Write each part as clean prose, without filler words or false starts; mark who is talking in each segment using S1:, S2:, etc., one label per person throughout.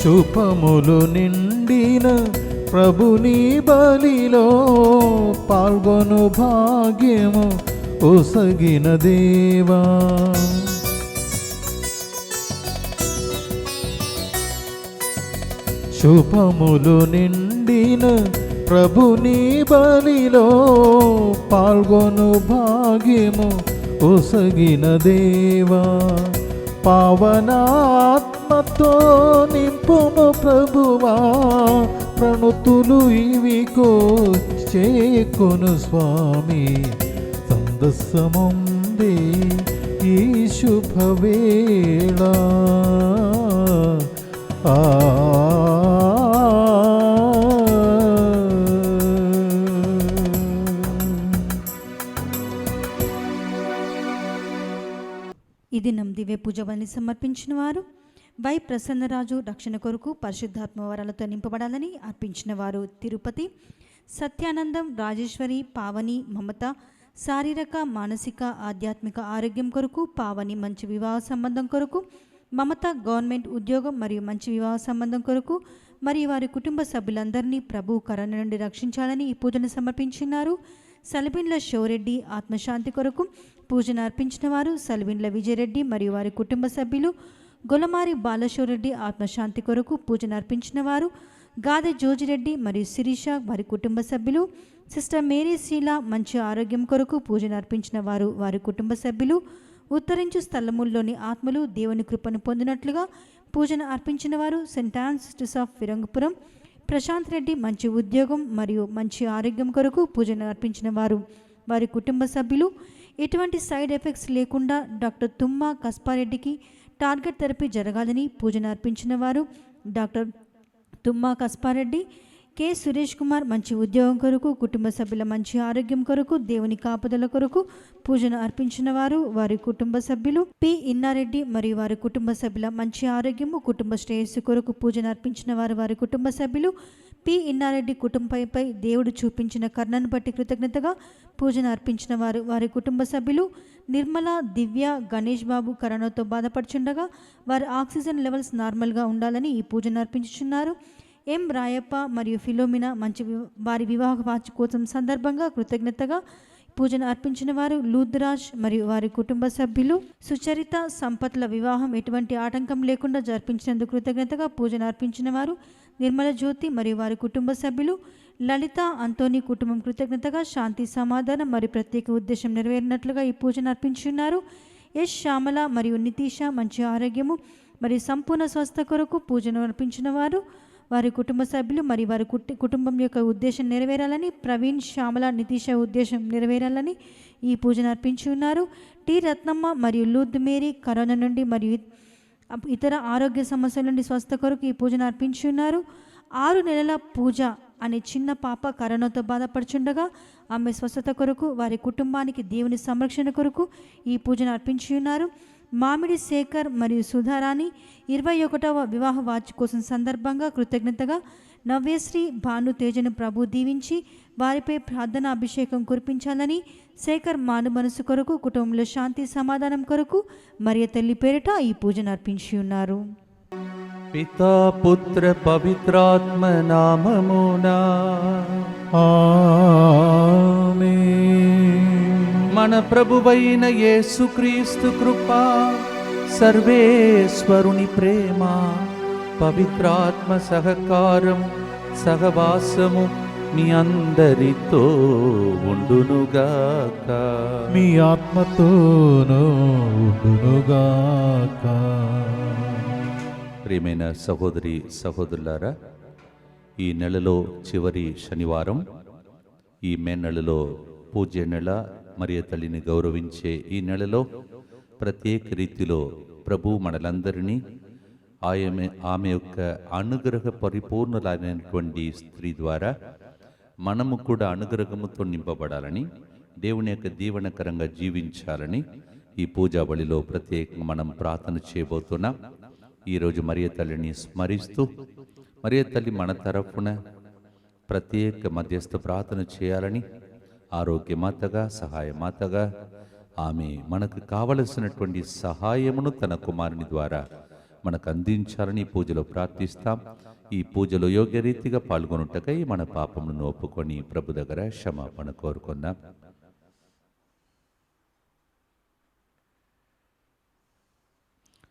S1: శుభములు నిండిన ప్రభుని బలిలో పాల్గొను భాగ్యము ఒసగిన దేవా. శుభములు నిండిన ప్రభుని బలిలో పాల్గొను భాగ్యము ఒసగిన దేవా. పావనాత్మతో నింపుము ప్రభువా, ప్రణుతులు ఇవికో చేకొను స్వామి. సందస్సముందే ఈ శుభవేళ
S2: ఇది నం దివ్య పూజవని సమర్పించిన వారు వై ప్రసన్నరాజు. రక్షణ కొరకు పరిశుద్ధాత్మ వరాలతో నింపబడాలని అర్పించిన వారు తిరుపతి. సత్యానందం, రాజేశ్వరి, పావని, మమత శారీరక మానసిక ఆధ్యాత్మిక ఆరోగ్యం కొరకు, పావని మంచి వివాహ సంబంధం కొరకు, మమత గవర్నమెంట్ ఉద్యోగం మరియు మంచి వివాహ సంబంధం కొరకు మరియు వారి కుటుంబ సభ్యులందరినీ ప్రభు కరుణ నుండి రక్షించాలని ఈ పూజను సమర్పించినారు. సలిబిండ్ల శివరెడ్డి ఆత్మశాంతి కొరకు పూజను అర్పించిన వారు సలిబిండ్ల విజయరెడ్డి మరియు వారి కుటుంబ సభ్యులు. గొలమారి బాలశివరెడ్డి ఆత్మశాంతి కొరకు పూజను అర్పించిన వారు గాదె జోజిరెడ్డి మరియు శిరీష వారి కుటుంబ సభ్యులు. సిస్టర్ మేరీ శీల మంచి ఆరోగ్యం కొరకు పూజను అర్పించిన వారు వారి కుటుంబ సభ్యులు. ఉత్తరించు స్థలముల్లోని ఆత్మలు దేవుని కృపను పొందినట్లుగా పూజను అర్పించిన వారు Saint Ann sisters of Virangapuram. Prashant Reddy మంచి ఉద్యోగం మరియు మంచి ఆరోగ్యం కొరకు పూజను అర్పించిన వారు వారి కుటుంబ సభ్యులు. ఎటువంటి సైడ్ ఎఫెక్ట్స్ లేకుండా డాక్టర్ తుమ్మా కస్పారెడ్డికి టార్గెట్ థెరపీ జరగాలని పూజను అర్పించిన వారు డాక్టర్ తుమ్మా కస్పారెడ్డి. కె సురేష్ కుమార్ మంచి ఉద్యోగం కొరకు కుటుంబ సభ్యుల మంచి ఆరోగ్యం కొరకు దేవుని కాపుదల కొరకు పూజను అర్పించిన వారు వారి కుటుంబ సభ్యులు. పి ఇన్నారెడ్డి మరియు వారి కుటుంబ సభ్యుల మంచి ఆరోగ్యము కుటుంబ శ్రేయస్సు కొరకు పూజను అర్పించిన వారు వారి కుటుంబ సభ్యులు. పి ఇన్నారెడ్డి కుటుంబంపై దేవుడు చూపించిన కరుణను బట్టి కృతజ్ఞతగా పూజను అర్పించిన వారు వారి కుటుంబ సభ్యులు. నిర్మల, దివ్య, గణేష్ బాబు కరోనాతో బాధపడుచుండగా వారి ఆక్సిజన్ లెవెల్స్ నార్మల్గా ఉండాలని ఈ పూజను అర్పించుచున్నారు. ఎం రాయప్ప మరియు ఫిలోమినా మంచి వారి వివాహ వార్షికోత్సవం సందర్భంగా కృతజ్ఞతగా పూజను అర్పించిన వారు లూద్రాజ్ మరియు వారి కుటుంబ సభ్యులు. సుచరిత, సంపత్ల వివాహం ఎటువంటి ఆటంకం లేకుండా జరిపించినందుకు కృతజ్ఞతగా పూజను అర్పించిన వారు నిర్మల జ్యోతి మరియు వారి కుటుంబ సభ్యులు. లలిత, అంతోని కుటుంబం కృతజ్ఞతగా శాంతి, సమాధానం మరియు ప్రత్యేక ఉద్దేశం నెరవేరినట్లుగా ఈ పూజను అర్పించున్నారు. ఎస్ శ్యామల మరియు నితీష మంచి ఆరోగ్యము మరియు సంపూర్ణ స్వస్థ కొరకు పూజను అర్పించిన వారు వారి కుటుంబ సభ్యులు మరియు వారి కుటుంబం యొక్క ఉద్దేశం నెరవేరాలని, ప్రవీణ్, శ్యామల, నితీష ఉద్దేశం నెరవేరాలని ఈ పూజను అర్పించి ఉన్నారు. టి రత్నమ్మ మరియు లూద్ మేరీ కరోనా నుండి మరియు ఇతర ఆరోగ్య సమస్యల నుండి స్వస్థ కొరకు ఈ పూజను అర్పించి ఉన్నారు. 6 నెలల పూజ అనే చిన్న పాప కరోనాతో బాధపడుచుండగా ఆమె స్వస్థత కొరకు వారి కుటుంబానికి దేవుని సంరక్షణ కొరకు ఈ పూజను అర్పించి ఉన్నారు. మామిడి శేఖర్ మరియు సుధారాణి 21వ వివాహ వార్షికోత్సవం సందర్భంగా కృతజ్ఞతగా నవ్యశ్రీ, భాను తేజను ప్రభు దీవించి వారిపై ప్రార్థన అభిషేకం కురిపించాలని, శేఖర్ మాను మనసు కొరకు కుటుంబంలో శాంతి సమాధానం కొరకు మరియ తల్లి పేరిట ఈ పూజను అర్పించి ఉన్నారు.
S3: పితా పుత్ర పవిత్రాత్మ నామమునా
S1: ఆమేన్.
S3: మన ప్రభువైన యేసుక్రీస్తు కృప, సర్వేశ్వరుని ప్రేమ, పవిత్రాత్మ సహకారం సహవాసము మీ అందరితో ఉండునుగాక.
S1: మీ ఆత్మతోనూ ఉండునుగాక.
S3: ప్రియమైన సహోదరి సహోదరులారా, ఈ నెలలో చివరి శనివారం, ఈ మే నెలలో పూజ్య నెల, మరియ తల్లిని గౌరవించే ఈ నెలలో ప్రత్యేక రీతిలో ప్రభు మనలందరినీ ఆమె యొక్క అనుగ్రహ పరిపూర్ణులైనటువంటి స్త్రీ ద్వారా మనము కూడా అనుగ్రహముతో నింపబడాలని, దేవుని యొక్క దీవెనకరంగా జీవించాలని ఈ పూజా బలిలో ప్రత్యేకంగా మనం ప్రార్థన చేయబోతున్నాం. ఈరోజు మరియ తల్లిని స్మరిస్తూ మరియ తల్లి మన తరఫున ప్రత్యేక మధ్యస్థ ప్రార్థన చేయాలని, ఆరోగ్యమాతగా, సహాయమాతగా ఆమె మనకు కావలసినటువంటి సహాయమును తన కుమారుని ద్వారా మనకు అందించాలని ఈ పూజలో ప్రార్థిస్తాం. ఈ పూజలో యోగ్య రీతిగా పాల్గొనుటకై మన పాపములను ఒప్పుకొని ప్రభు దగ్గర క్షమాపణ కోరుకుందాం.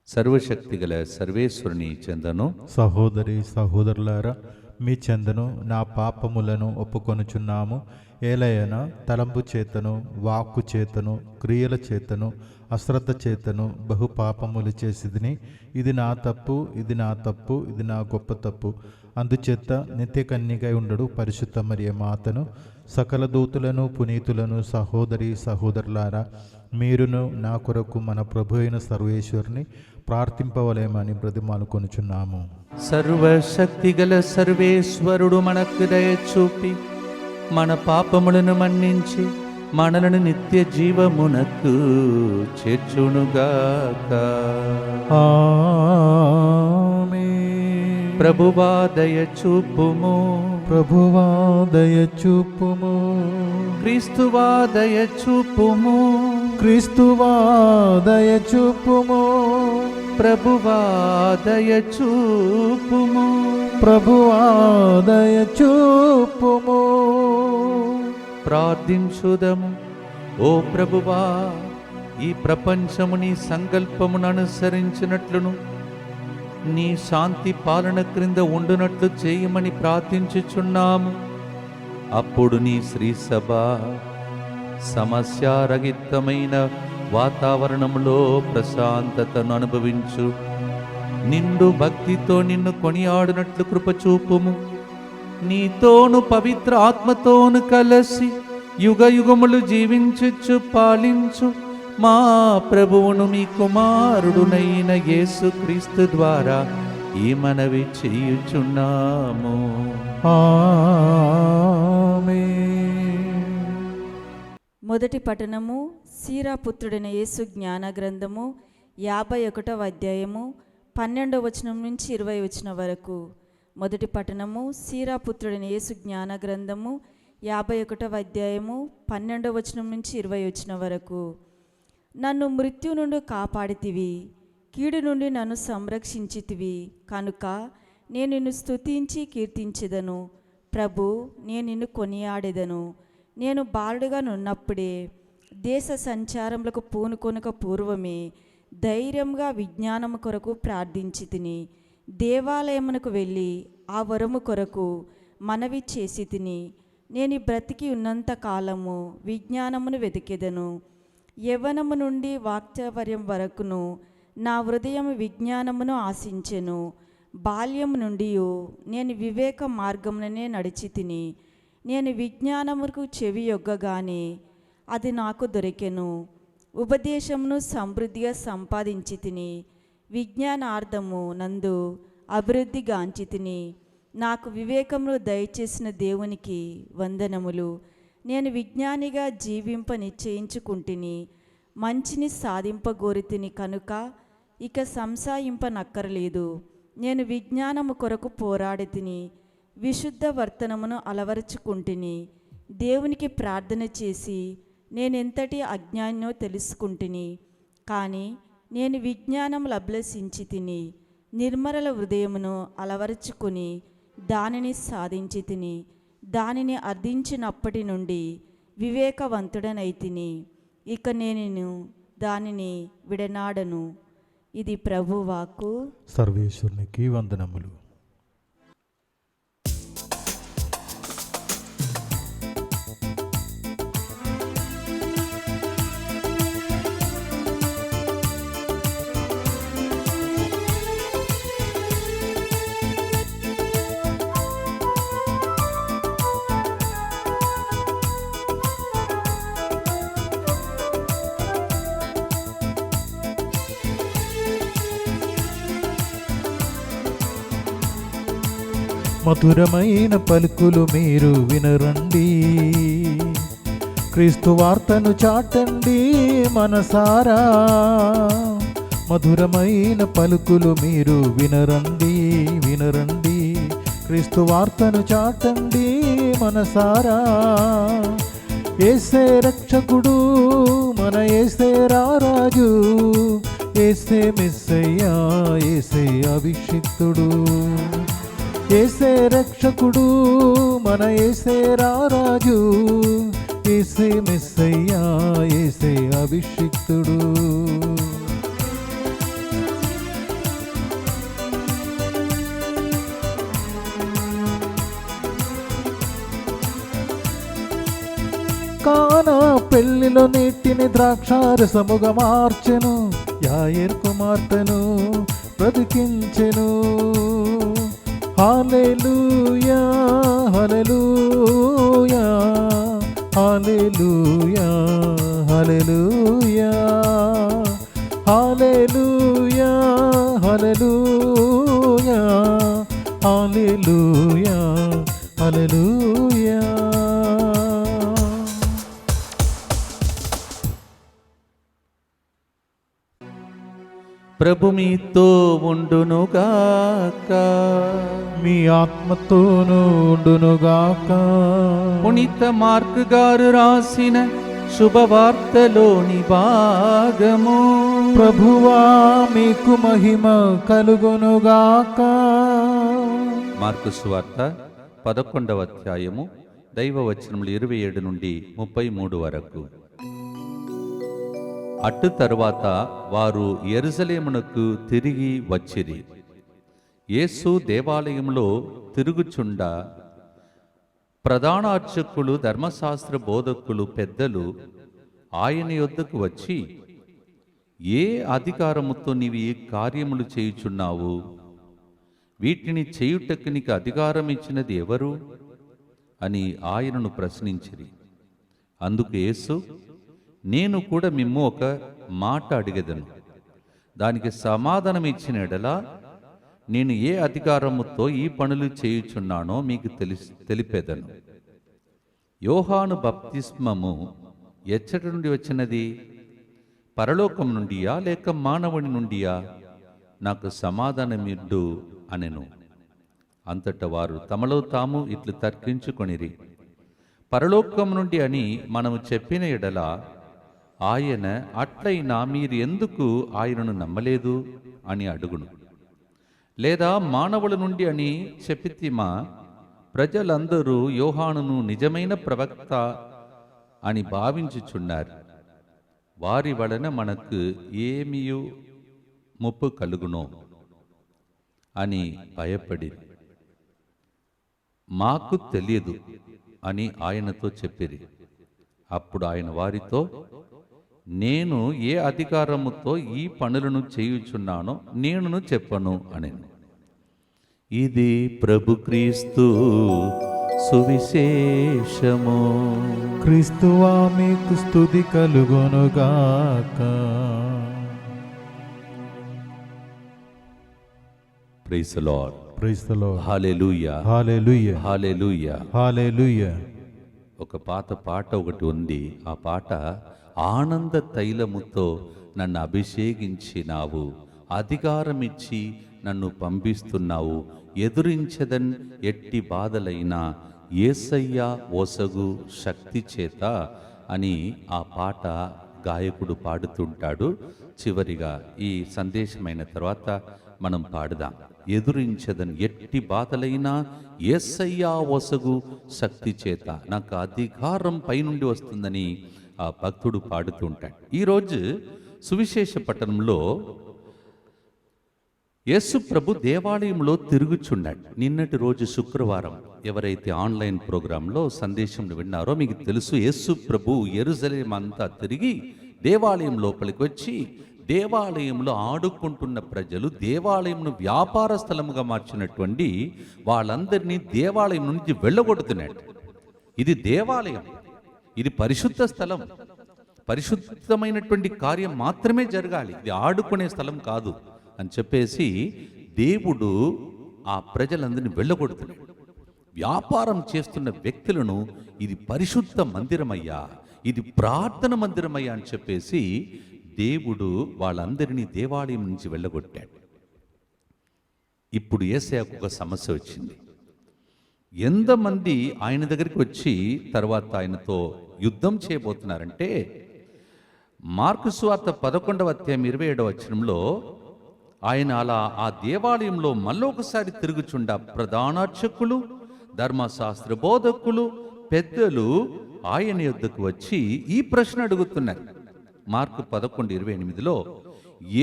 S3: సర్వశక్తిగల సర్వేశ్వరుని చెందను.
S1: సహోదరి సహోదరులారా, మీ చెందను నా పాపములను ఒప్పుకొనుచున్నాము. ఏలయన తలంపు చేతను, వాక్కు చేతను, క్రియల చేతను, అశ్రద్ధ చేతను బహు పాపములు చేసిదిని. ఇది నా తప్పు, ఇది నా తప్పు, ఇది నా గొప్ప తప్పు. అందుచేత నిత్య కన్యకై ఉండడు పరిశుద్ధ మరియ మాతను, సకల దూతులను, పునీతులను, సహోదరి సహోదరులారా, మీరును నా కొరకు మన ప్రభు అయిన సర్వేశ్వరుని ప్రార్థింపవలేమని బ్రతిమాలుకొనుచున్నాము.
S3: సర్వశక్తిగల సర్వేశ్వరుడు మనకు దయ చూపి మన పాపములను మన్నించి మనలను నిత్య జీవమునకు చేర్చునుగాక.
S1: ఆమేన్.
S3: ప్రభువా దయ చూపుము.
S1: ప్రభువా దయ చూపుము.
S3: క్రీస్తువా దయ చూపుము.
S1: క్రీస్తువా దయ చూపుము.
S3: ప్రభువా దయ చూపుము.
S1: ప్రభువా దయ చూపుము.
S3: ప్రార్థించుదము. ఓ ప్రభువా, ఈ ప్రపంచము నీ సంకల్పమును అనుసరించినట్లును నీ శాంతి పాలన క్రింద ఉండునట్లు చేయమని ప్రార్థించుచున్నాము. అప్పుడు నీ శ్రీసభ సమస్యారహితమైన వాతావరణంలో ప్రశాంతతను అనుభవించు నిండు భక్తితో నిన్ను కొనియాడునట్లు కృపచూపుము. నీతోను పవిత్ర ఆత్మతోను కలసి యుగ యుగములు జీవించుచు పాలించు మా ప్రభువును మీ కుమారుడునైన యేసుక్రీస్తు ద్వారా ఈ మనవి చేయుచున్నాము.
S1: ఆమేన్.
S4: మొదటి పఠనము సీరాపుత్రుడైన యేసు జ్ఞాన గ్రంథము 51వ అధ్యాయము 12వ వచనం నుంచి 20వ వచనం వరకు. మొదటి పఠనము సీరాపుత్రుడైన యేసు జ్ఞాన గ్రంథము 51వ అధ్యాయము 12వ వచనం నుంచి 20వ వచనం వరకు. నన్ను మృత్యు నుండి కాపాడితివి, కీడు నుండి నన్ను సంరక్షించితివి కనుక నేను నిన్ను స్తుతించి కీర్తించెదను. ప్రభు, నేను నిన్ను కొనియాడెదను. నేను బాలుడుగా నున్నప్పుడే దేశ సంచారములకు పూనుకొనక పూర్వమే ధైర్యంగా విజ్ఞానము కొరకు ప్రార్థించి తిని దేవాలయమునకు వెళ్ళి ఆ వరము కొరకు మనవి చేసి తిని నేను బ్రతికి ఉన్నంత కాలము విజ్ఞానమును వెతికెదను. యవ్వనము నుండి వాక్చావర్యం వరకును నా హృదయం విజ్ఞానమును ఆశించెను. బాల్యము నుండి నేను వివేక మార్గముననే నడిచి తిని నేను విజ్ఞానముకు చెవి యొగ్గగానే అది నాకు దొరికెను. ఉపదేశమును సమృద్ధిగా సంపాదించి తిని విజ్ఞానార్థము నందు అభివృద్ధి గాంచి తిని నాకు వివేకమును దయచేసిన దేవునికి వందనములు. నేను విజ్ఞానిగా జీవింప నిశ్చయించుకుంటుని మంచిని సాధింపగోరితిని కనుక ఇక సంశయింపనక్కరలేదు. నేను విజ్ఞానము కొరకు పోరాడి తిని విశుద్ధ వర్తనమును అలవరుచుకుంటుని దేవునికి ప్రార్థన చేసి నేనెంతటి అజ్ఞానో తెలుసుకుంటుని. కానీ నేను విజ్ఞానములు అభ్యసించి తిని నిర్మల హృదయమును అలవరుచుకుని దానిని సాధించి తిని దానిని అర్థించినప్పటి నుండి వివేకవంతుడనైతిని. ఇక నేను దానిని విడనాడను. ఇది ప్రభువాక్కు.
S1: సర్వేశ్వరునికి వందనములు. మధురమైన పలుకులు మీరు వినరండి, క్రీస్తు వార్తను చాటండి మనసారా. మధురమైన పలుకులు మీరు వినరండి, వినరండి, క్రీస్తు వార్తను చాటండి మనసారా. యేసే రక్షకుడు, మన యేసే రారాజు, ఏసే మెస్సయ్యా, ఏసే అభిషిక్తుడు, ఏసే రక్షకుడు, మన ఏసే రారాజు. ఏసే మెస్సయ్యా, ఏసే అభిషిక్తుడు. కానా పెళ్లిలో నీటిని ద్రాక్షారసముగా మార్చెను, యాయేర్ కుమార్తెను బ్రతికించెను. హల్లెలూయా, hallelujah, hallelujah, hallelujah, hallelujah, hallelujah, hallelujah, హల్లెలూయా.
S3: ప్రభు మీతో ఉండునుగాక.
S1: మీ ఆత్మతోనూ ఉండునుగాక.
S3: పునీత మార్కు గారు రాసిన శుభవార్తలోని భాగము.
S1: ప్రభువా మీకు మహిమ కలుగునుగాక.
S3: మార్కు సువార్త 11వ అధ్యాయము దైవ వచనములు 27 నుండి 33 వరకు. అటు తరువాత వారు యెరూషలేమునకు తిరిగి వచ్చిరి. యేసు దేవాలయంలో తిరుగుచుండ ప్రధాన అర్చకులు, ధర్మశాస్త్ర బోధకులు, పెద్దలు ఆయన యొద్దకు వచ్చి, ఏ అధికారముతో నీవు ఈ కార్యములు చేయుచున్నావు? వీటిని చేయుటకు నీకు అధికారం ఇచ్చినది ఎవరు అని ఆయనను ప్రశ్నించిరి. అందుకు యేసు, నేను కూడా మిమ్ము ఒక మాట అడిగెదను, దానికి సమాధానం ఇచ్చిన ఎడల నేను ఏ అధికారముతో ఈ పనులు చేయుచున్నానో మీకు తెలిపేదను. యోహాను బప్తిస్మము ఎచ్చటి నుండి వచ్చినది? పరలోకం నుండియా లేక మానవుని నుండియా? నాకు సమాధానమిడ్డు అనెను. అంతటా వారు తమలో తాము ఇట్లు తర్కించుకొనిరి, పరలోకం నుండి అని మనము చెప్పిన ఎడల ఆయన అట్లయినా మీరు ఎందుకు ఆయనను నమ్మలేదు అని అడుగును. లేదా మానవుల నుండి అని చెప్పితిమా? ప్రజలందరూ యోహానును నిజమైన ప్రవక్త అని భావించుచున్నారు. వారి వలన మనకు ఏమియు ముప్పు కలుగునో అని భయపడి మాకు తెలియదు అని ఆయనతో చెప్పిరి. అప్పుడు ఆయన వారితో, నేను ఏ అధికారముతో ఈ పనులను చేయుచున్నానో నేనును చెప్పను అనెను. ఇది ప్రభు క్రీస్తు సువిశేషము.
S1: క్రీస్తువా మీకు స్తుతి కలుగునుగాక.
S3: Praise the Lord.
S1: Praise the Lord.
S3: Hallelujah,
S1: hallelujah,
S3: hallelujah.
S1: Hallelujah.
S3: ఒక పాట ఒకటి ఉంది. ఆ పాట, ఆనంద తైలముతో నన్ను అభిషేకించినావు, అధికారమిచ్చి నన్ను పంపిస్తున్నావు, ఎదురించదన్ ఎట్టి బాధలైనా యేసయ్య ఒసగు శక్తి చేత అని ఆ పాట గాయకుడు పాడుతుంటాడు. చివరిగా ఈ సందేశమైన తర్వాత మనం పాడుదాం. ఎదురించదని ఎట్టి బాధలైనా యేసయ్య ఒసగు శక్తి చేత, నాకు అధికారం పైనుండి వస్తుందని ఆ భక్తుడు పాడుతూ ఉంటాడు. ఈరోజు సువిశేష పట్టణంలో యేసు ప్రభు దేవాలయంలో తిరుగుచున్నాడు. నిన్నటి రోజు శుక్రవారం ఎవరైతే ఆన్లైన్ ప్రోగ్రాంలో సందేశం విన్నారో మీకు తెలుసు, యేసు ప్రభు యెరూషలేము అంతా తిరిగి దేవాలయం లోపలికి వచ్చి దేవాలయంలో ఆడుకుంటున్న ప్రజలు దేవాలయంను వ్యాపార స్థలముగా మార్చినటువంటి వాళ్ళందరినీ దేవాలయం నుంచి వెళ్ళగొడుతున్నాడు. ఇది దేవాలయం, ఇది పరిశుద్ధ స్థలం, పరిశుద్ధమైనటువంటి కార్యం మాత్రమే జరగాలి, ఇది ఆడుకునే స్థలం కాదు అని చెప్పేసి దేవుడు ఆ ప్రజలందరినీ వెళ్ళగొడుతున్నాడు. వ్యాపారం చేస్తున్న వ్యక్తులను ఇది పరిశుద్ధ మందిరమయ్యా, ఇది ప్రార్థన మందిరమయ్యా అని చెప్పేసి దేవుడు వాళ్ళందరినీ దేవాలయం నుంచి వెళ్ళగొట్టాడు. ఇప్పుడు యేసయ్యకు ఒక సమస్య వచ్చింది. ఎంతమంది ఆయన దగ్గరికి వచ్చి తర్వాత ఆయనతో యుద్ధం చేయబోతున్నారంటే మార్కు సువార్త 11వ అధ్యాయం 27వ వచనంలో ఆయన అలా ఆ దేవాలయంలో మళ్ళొకసారి తిరుగుచుండ ప్రధానార్చకులు, ధర్మశాస్త్ర బోధకులు, పెద్దలు ఆయన యొద్దకు వచ్చి ఈ ప్రశ్న అడుగుతున్నారు. మార్కు 11:28లో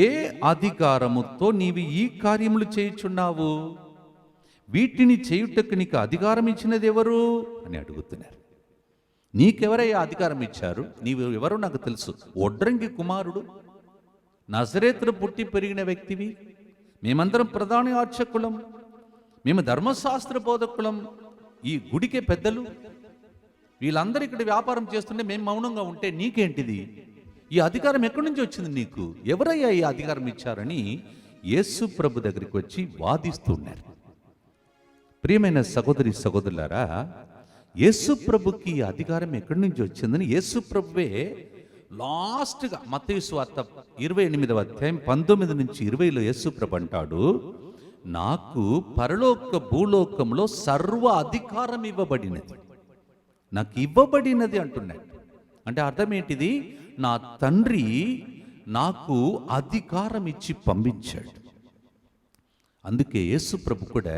S3: ఏ అధికారముతో నీవు ఈ కార్యములు చేయుచున్నావు? వీటిని చేయుటకు నీకు అధికారం ఇచ్చినది ఎవరు అని అడుగుతున్నారు. నీకెవరయ్యా అధికారం ఇచ్చారు? నీవు ఎవరో నాకు తెలుసు. ఒడ్రంగి కుమారుడు, నజరేతును పుట్టి పెరిగిన వ్యక్తివి. మేమందరం ప్రధాన అర్చకులం, మేము ధర్మశాస్త్ర బోధకులం, ఈ గుడికే పెద్దలు. వీళ్ళందరూ ఇక్కడ వ్యాపారం చేస్తుంటే మేము మౌనంగా ఉంటే నీకేంటిది? ఈ అధికారం ఎక్కడి నుంచి వచ్చింది నీకు? ఎవరయ్యా ఈ అధికారం ఇచ్చారని యేసు ప్రభు దగ్గరికి వచ్చి వాదిస్తున్నారు. ప్రియమైన సహోదరి సహోదరులారా, యేసు ప్రభుకి ఈ అధికారం ఎక్కడి నుంచి వచ్చిందని యేసు ప్రభువే లాస్ట్గా మత్తయి సువార్త 28వ అధ్యాయం 19-20లో యేసు ప్రభు అంటాడు, నాకు పరలోక భూలోకంలో సర్వ అధికారం ఇవ్వబడినది, నాకు ఇవ్వబడినది అంటున్నాడు. అంటే అర్థం ఏంటిది? నా తండ్రి నాకు అధికారం ఇచ్చి పంపించాడు. అందుకే యేసు ప్రభు కూడా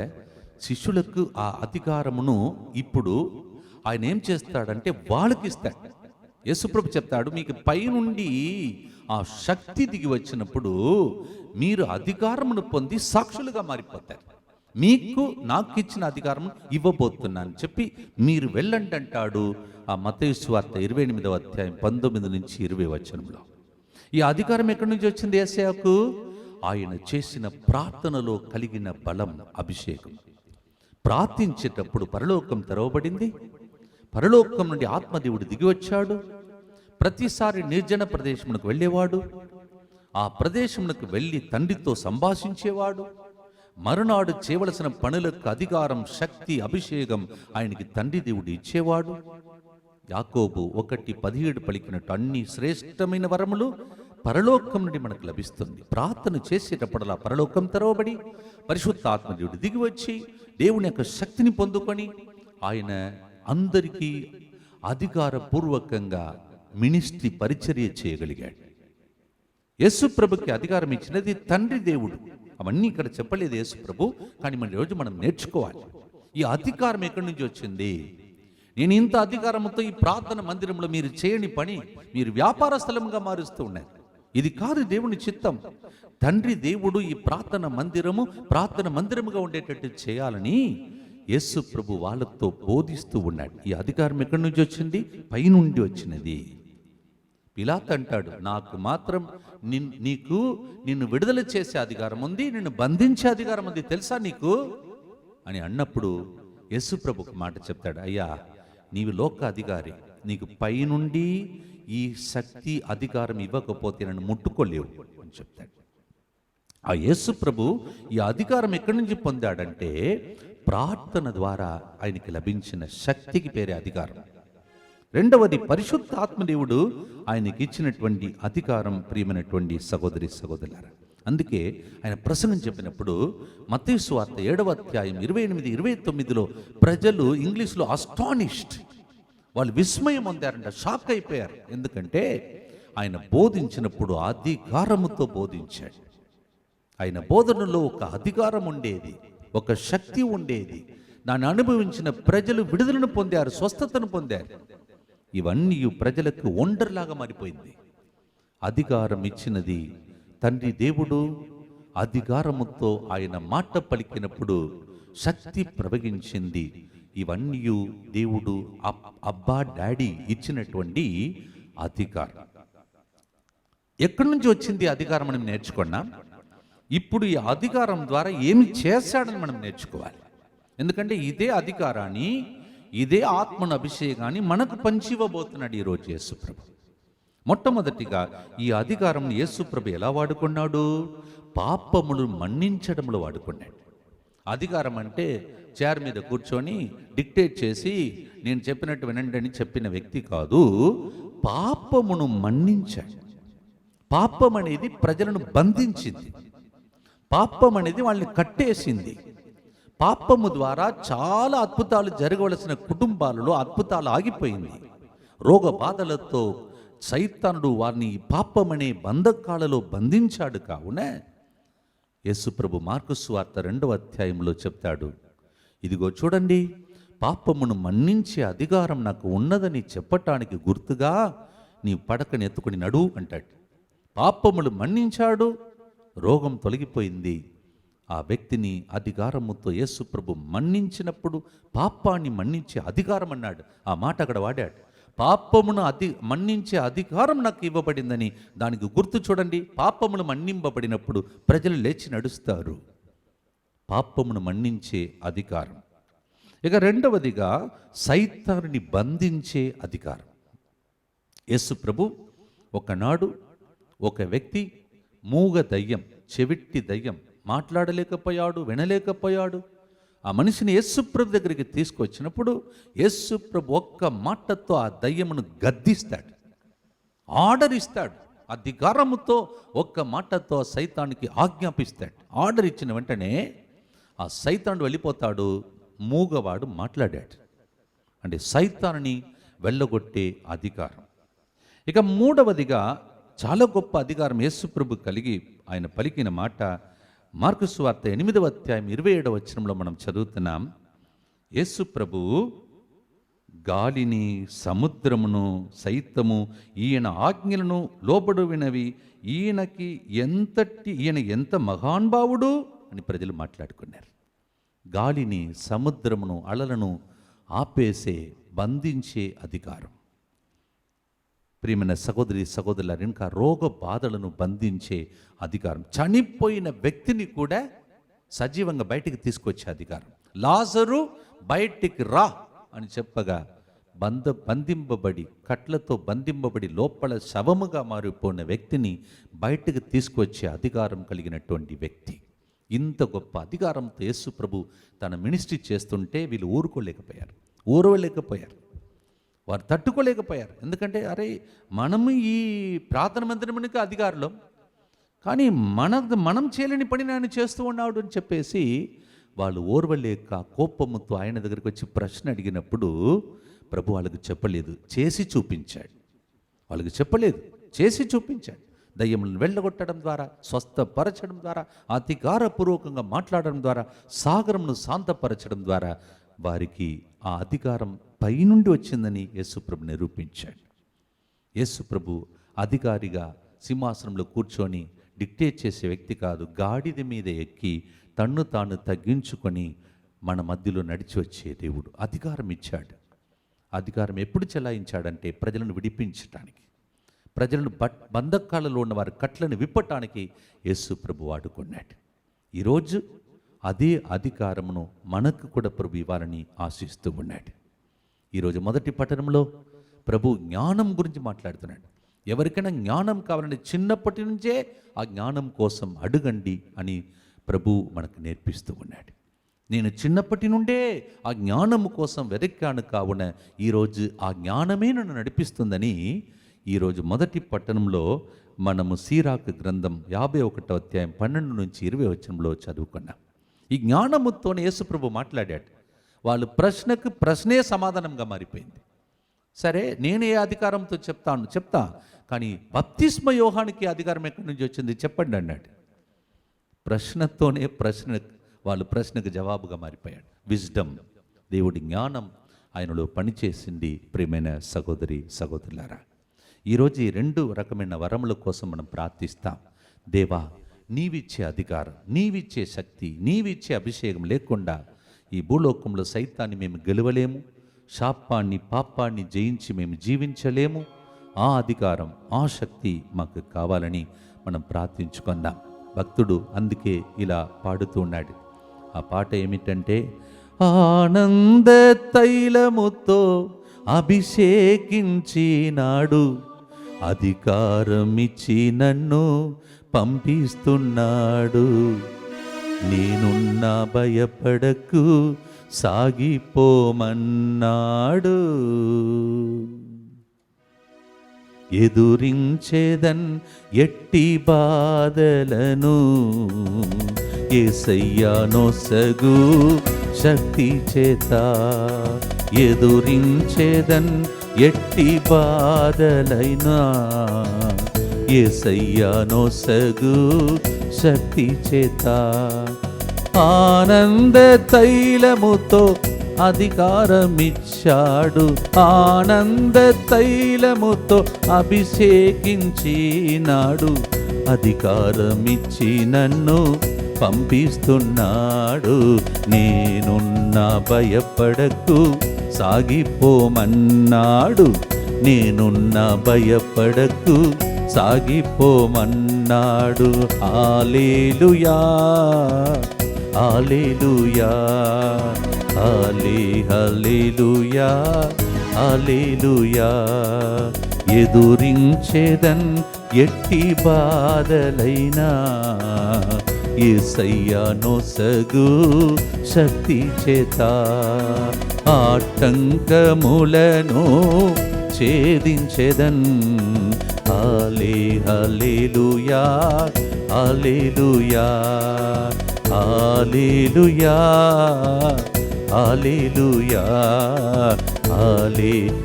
S3: శిష్యులకు ఆ అధికారమును ఇప్పుడు ఆయన ఏం చేస్తాడంటే వాళ్ళకి ఇస్తాడు. యేసు ప్రభు చెప్తాడు, మీకు పైనుండి ఆ శక్తి దిగి వచ్చినప్పుడు మీరు అధికారమును పొంది సాక్షులుగా మారిపోతారు. మీకు నాకు ఇచ్చిన అధికారం ఇవ్వబోతున్నాను చెప్పి మీరు వెళ్ళండి అంటాడు. ఆ మత్తయి సువార్త 28వ అధ్యాయం 19-20 వచనంలో. ఈ అధికారం ఎక్కడి నుంచి వచ్చింది యేసయ్యకు? ఆయన చేసిన ప్రార్థనలో కలిగిన బలం, అభిషేకం. ప్రార్థించేటప్పుడు పరలోకం తెరవబడింది, పరలోకం నుండి ఆత్మదేవుడు దిగి వచ్చాడు. ప్రతిసారి నిర్జన ప్రదేశమునకు వెళ్ళేవాడు, ఆ ప్రదేశమునకు వెళ్ళి తండ్రితో సంభాషించేవాడు. మరునాడు చేయవలసిన పనులకు అధికారం, శక్తి, అభిషేకం ఆయనకి తండ్రి దేవుడు ఇచ్చేవాడు. యాకోబు 1:17 పలికినట్టు అన్ని శ్రేష్టమైన వరములు పరలోకం నుండి మనకు లభిస్తుంది. ప్రార్థన చేసేటప్పుడలా పరలోకం తెరవబడి పరిశుద్ధాత్మ దేవుడు దిగి వచ్చి దేవుని యొక్క శక్తిని పొందుకొని ఆయన అందరికీ అధికారపూర్వకంగా మినిస్ట్రీ పరిచర్య చేయగలిగాడు. యేసు ప్రభుకి అధికారం ఇచ్చినది తండ్రి దేవుడు. అవన్నీ ఇక్కడ చెప్పలేదు యేసు ప్రభు, కానీ మన రోజు మనం నేర్చుకోవాలి. ఈ అధికారం ఎక్కడి నుంచి వచ్చింది? నేను ఇంత అధికారంతో ఈ ప్రార్థన మందిరంలో మీరు చేయని పని మీరు వ్యాపార స్థలంగా మారుస్తూ ఉన్నారు. ఇది కాదు దేవుని చిత్తం. తండ్రి దేవుడు ఈ ప్రార్థన మందిరముగా ఉండేటట్టు చేయాలని యేసు ప్రభు వాళ్ళతో బోధిస్తూ ఉన్నాడు. ఈ అధికారం ఎక్కడి నుంచి వచ్చింది? పైనుండి వచ్చినది. పిలాతు అంటాడు, నాకు మాత్రం నిన్ను విడుదల చేసే అధికారం ఉంది, నిన్ను బంధించే అధికారం ఉంది, తెలుసా నీకు అని అన్నప్పుడు యేసు ప్రభు ఒక మాట చెప్తాడు, అయ్యా నీవు లోక అధికారి, నీకు పైనుండి ఈ శక్తి అధికారం ఇవ్వకపోతే నన్ను ముట్టుకోలేవు అని చెప్తాడు. ఆ యేసు ప్రభు ఈ అధికారం ఎక్కడి నుంచి పొందాడంటే ప్రార్థన ద్వారా ఆయనకి లభించిన శక్తికి పేరే అధికారం. రెండవది పరిశుద్ధాత్మదేవుడు ఆయనకి ఇచ్చినటువంటి అధికారం. ప్రియమైనటువంటి సహోదరి సహోదరులారా, అందుకే ఆయన ప్రసంగం చెప్పినప్పుడు మత్తయి సువార్త 7వ అధ్యాయం 28-29లో ప్రజలు ఇంగ్లీష్లో అస్టానిష్డ్, వాళ్ళు విస్మయం పొందారంట, షాక్ అయిపోయారు. ఎందుకంటే ఆయన బోధించినప్పుడు అధికారముతో బోధించాడు. ఆయన బోధనలో ఒక అధికారం ఉండేది, ఒక శక్తి ఉండేది. దాన్ని అనుభవించిన ప్రజలు విడుదలను పొందారు, స్వస్థతను పొందారు. ఇవన్నీ ప్రజలకు వండర్లాగా మారిపోయింది. అధికారం ఇచ్చినది తండ్రి దేవుడు. అధికారముతో ఆయన మాట పలికినప్పుడు శక్తి ప్రవహించింది. ఇవన్నీ దేవుడు అబ్బా డాడీ ఇచ్చినటువంటి అధికారం. ఎక్కడి నుంచి వచ్చింది అధికారం మనం నేర్చుకున్నాం. ఇప్పుడు ఈ అధికారం ద్వారా ఏమి చేశాడని మనం నేర్చుకోవాలి. ఎందుకంటే ఇదే అధికారాన్ని, ఇదే ఆత్మను అభిషేకాన్ని మనకు పంచివ్వబోతున్నాడు ఈరోజు యేసుప్రభు. మొట్టమొదటిగా ఈ అధికారం యేసుప్రభు ఎలా వాడుకున్నాడు? పాపములు మన్నించడంలో వాడుకున్నాడు. అధికారం అంటే చైర్ మీద కూర్చొని డిక్టేట్ చేసి నేను చెప్పినట్టు వినండి అని చెప్పిన వ్యక్తి కాదు. పాపమును మన్నించాడు. పాపం అనేది ప్రజలను బంధించింది. పాపం అనేది వాళ్ళని కట్టేసింది. పాపము ద్వారా చాలా అద్భుతాలు జరగవలసిన కుటుంబాలలో అద్భుతాలు ఆగిపోయింది. రోగ బాధలతో సైతానుడు వారిని పాపమనే బంధకాలలో బంధించాడు. కావున యేసుప్రభు మార్కు సువార్త 2వ అధ్యాయంలో చెప్తాడు, ఇదిగో చూడండి, పాపమును మన్నించే అధికారం నాకు ఉన్నదని చెప్పటానికి గుర్తుగా నీ పడకని ఎత్తుకుని నడు అంటాడు. పాపములు మన్నించాడు, రోగం తొలగిపోయింది. ఆ వ్యక్తిని అధికారముతో యేసుప్రభు మన్నించినప్పుడు పాపాన్ని మన్నించే అధికారం అన్నాడు. ఆ మాట అక్కడ వాడాడు. పాపమును మన్నించే అధికారం నాకు ఇవ్వబడిందని. దానికి గుర్తు చూడండి, పాపమును మన్నింపబడినప్పుడు ప్రజలు లేచి నడుస్తారు. పాపమును మన్నించే అధికారం. ఇక రెండవదిగా సైతాన్ని బంధించే అధికారం. యేసు ప్రభు ఒకనాడు ఒక వ్యక్తి మూగ దయ్యం, చెవిట్టి దయ్యం, మాట్లాడలేకపోయాడు, వినలేకపోయాడు. ఆ మనిషిని యేసుప్రభు దగ్గరికి తీసుకొచ్చినప్పుడు యేసుప్రభు ఒక్క మాటతో ఆ దయ్యమును గద్దిస్తాడు, ఆర్డర్ ఇస్తాడు. అధికారముతో ఒక్క మాటతో సైతానికి ఆజ్ఞాపిస్తాడు. ఆర్డర్ ఇచ్చిన వెంటనే ఆ సైతానుడు వెళ్ళిపోతాడు. మూగవాడు మాట్లాడాడు. అంటే సైతాన్ని వెళ్ళగొట్టే అధికారం. ఇక మూడవదిగా చాలా గొప్ప అధికారం యేసుప్రభు కలిగి ఆయన పలికిన మాట మార్కు సువార్త 8వ అధ్యాయం 27వ వచనంలో మనం చదువుతున్నాం. యేసుప్రభు గాలిని, సముద్రమును సైతము ఈయన ఆజ్ఞలను లోబడువినవి, ఈయన ఎంత మహానుభావుడు అని ప్రజలు మాట్లాడుకున్నారు. గాలిని, సముద్రమును, అలలను ఆపేసే, బంధించే అధికారం. ప్రియమైన సహోదరి సహోదరులారా, ఇంకా రోగ బాధలను బంధించే అధికారం. చనిపోయిన వ్యక్తిని కూడా సజీవంగా బయటికి తీసుకొచ్చే అధికారం. లాజరు బయటికి రా అని చెప్పగా బంధింపబడి, కట్లతో బంధింపబడి లోపల శవముగా మారిపోయిన వ్యక్తిని బయటికి తీసుకొచ్చే అధికారం కలిగినటువంటి వ్యక్తి. ఇంత గొప్ప అధికారంతో యేసు ప్రభు తన మినిస్ట్రీ చేస్తుంటే వీళ్ళు ఊరవలేకపోయారు, వారు తట్టుకోలేకపోయారు. ఎందుకంటే అరే, మనము ఈ ప్రార్థన మందిరానికి అధికారులం, కానీ మనం చేయలేని పని ఆయన చేస్తూ ఉన్నాడు అని చెప్పేసి వాళ్ళు ఓర్వలేక కోపముతో ఆయన దగ్గరికి వచ్చి ప్రశ్న అడిగినప్పుడు ప్రభు వాళ్ళకి చెప్పలేదు, చేసి చూపించాడు. వాళ్ళకి చెప్పలేదు, చేసి చూపించాడు. దయ్యములను వెళ్ళగొట్టడం ద్వారా, స్వస్థపరచడం ద్వారా, అధికారపూర్వకంగా మాట్లాడడం ద్వారా, సాగరమును శాంతపరచడం ద్వారా వారికి ఆ అధికారం పైనుండి వచ్చిందని యేసుప్రభు నిరూపించాడు. యేసుప్రభు అధికారిగా సింహాసనంలో కూర్చొని డిక్టేట్ చేసే వ్యక్తి కాదు. గాడిద మీద ఎక్కి తన్ను తాను తగ్గించుకొని మన మధ్యలో నడిచి వచ్చే దేవుడు. అధికారం ఇచ్చాడు. అధికారం ఎప్పుడు చెలాయించాడంటే ప్రజలను విడిపించటానికి, ప్రజలను బంధకాలలో ఉన్న వారి కట్లను విప్పటానికి యేసు ప్రభు వాడుకున్నాడు. ఈరోజు అదే అధికారమును మనకు కూడా ప్రభు ఇవ్వాలని ఆశిస్తూ ఉన్నాడు. ఈరోజు మొదటి పట్టణంలో ప్రభు జ్ఞానం గురించి మాట్లాడుతున్నాడు. ఎవరికైనా జ్ఞానం కావాలంటే చిన్నప్పటి నుంచే ఆ జ్ఞానం కోసం అడగండి అని ప్రభు మనకు నేర్పిస్తూ ఉన్నాడు. నేను చిన్నప్పటి నుండే ఆ జ్ఞానము కోసం వెదక్కాను, కావున ఈరోజు ఆ జ్ఞానమే నన్ను నడిపిస్తుందని ఈరోజు మొదటి పట్టణంలో మనము సీరాకు గ్రంథం 51వ అధ్యాయం 12 నుంచి 20 వచనంలో చదువుకున్నాం. ఈ జ్ఞానముతోనే యేసుప్రభు మాట్లాడాడు. వాళ్ళు ప్రశ్నకు ప్రశ్నే సమాధానంగా మారిపోయింది. సరే, నేను ఏ అధికారంతో చెప్తా, కానీ బప్తిస్మ యోహానికి అధికారం ఎక్కడి నుంచి వచ్చింది చెప్పండి అన్నాడు. ప్రశ్నతోనే వాళ్ళు ప్రశ్నకు జవాబుగా మారిపోయాడు. విజ్డమ్, దేవుడి జ్ఞానం ఆయనలో పనిచేసింది. ప్రియమైన సహోదరి సహోదరులారా, ఈరోజు ఈ 2 రకమైన వరముల కోసం మనం ప్రార్థిస్తాం. దేవా, నీవిచ్చే అధికారం, నీవిచ్చే శక్తి, నీవిచ్చే అభిషేకం లేకుండా ఈ భూలోకంలో సైతాన్ని మేము గెలవలేము, శాపాన్ని పాపాన్ని జయించి మేము జీవించలేము. ఆ అధికారం, ఆ శక్తి మాకు కావాలని మనం ప్రార్థించుకుందాం. భక్తుడు అందుకే ఇలా పాడుతూ ఉన్నాడు. ఆ పాట ఏమిటంటే, ఆనంద తైలముతో అభిషేకించినాడు, అధికారమిచ్చి నన్ను పంపిస్తున్నాడు, నేనున్నా భయపడకు సాగిపోమన్నాడు, ఎదురించేదన్ ఎట్టి బాధలను యేసయ్యా నొసగు శక్తి చేత, ఎదురించేదన్ ఎట్టి బాధలైనా యేసయ్యా నొసగు శక్తి చేత ఆనంద తైలముతో అధికారమిచ్చాడు, ఆనంద తైలముతో అభిషేకించినాడు, అధికారమిచ్చి నన్ను పంపిస్తున్నాడు. నేనున్నా భయపడకు సాగిపోమన్నాడు, నేనున్నా భయపడకు సాగిపోమన్నాడు. హల్లెలూయా హల్లెలూయా హల్లెలూయా హల్లెలూయా. ఎదురించేదన్ ఎట్టి బాధలైనా యేసయ్యా నొసగు శక్తి చేత ఆటంకములను ఛేదించెదన్. హల్లెలూయా హల్లెలూయా హల్లెలూయా హల్లెలూయా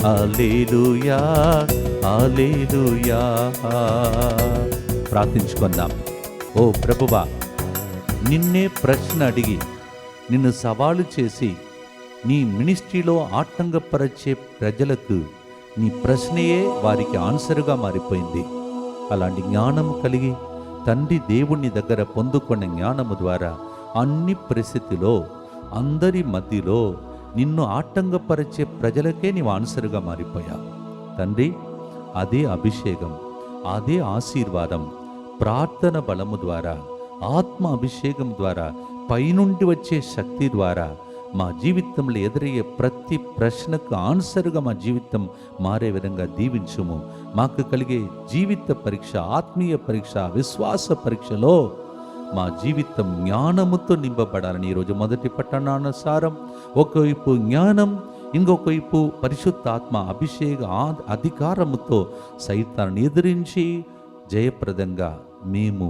S3: హల్లెలూయా హల్లెలూయా. ప్రార్థించుకుందాం. ఓ ప్రభువా, నిన్నే ప్రశ్న అడిగి నిన్ను సవాలు చేసి నీ మినిస్ట్రీలో ఆటంకపరిచే ప్రజలకు నీ ప్రశ్నయే వారికి ఆన్సర్గా మారిపోయింది. అలాంటి జ్ఞానం కలిగి తండ్రి దేవుని దగ్గర పొందుకున్న జ్ఞానము ద్వారా అన్ని పరిస్థితిలో అందరి మధ్యలో నిన్ను ఆటంకపరిచే ప్రజలకే నీవు ఆన్సర్గా మారిపోయావు తండ్రి. అదే అభిషేకం, అదే ఆశీర్వాదం ప్రార్థన బలము ద్వారా, ఆత్మ అభిషేకం ద్వారా, పైనుండి వచ్చే శక్తి ద్వారా మా జీవితంలో ఎదురయ్యే ప్రతి ప్రశ్నకు ఆన్సర్గా మా జీవితం మారే విధంగా దీవించుము. మాకు కలిగే జీవిత పరీక్ష, ఆత్మీయ పరీక్ష, విశ్వాస పరీక్షలో మా జీవితం జ్ఞానముతో నింపబడాలని ఈరోజు మొదటి పట్టణానుసారం ఒకవైపు జ్ఞానం, ఇంకొక వైపు పరిశుద్ధాత్మ అభిషేక అధికారముతో సైతాన్ని ఎదిరించి జయప్రదంగా మేము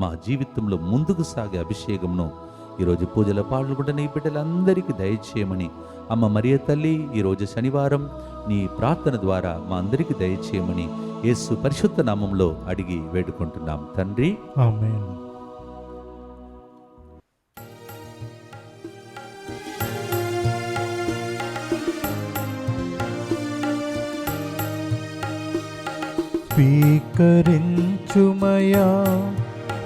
S3: మా జీవితంలో ముందుకు సాగే అభిషేకంను ఈరోజు పూజల పాల్గొంటున్న నీ బిడ్డలందరికీ దయచేయమని అమ్మ మరియ తల్లి ఈరోజు శనివారం నీ ప్రార్థన ద్వారా మా అందరికీ దయచేయమని యేసు పరిశుద్ధ నామంలో అడిగి వేడుకుంటున్నాం తండ్రి,
S1: ఆమేన్. స్వీకరించుమయా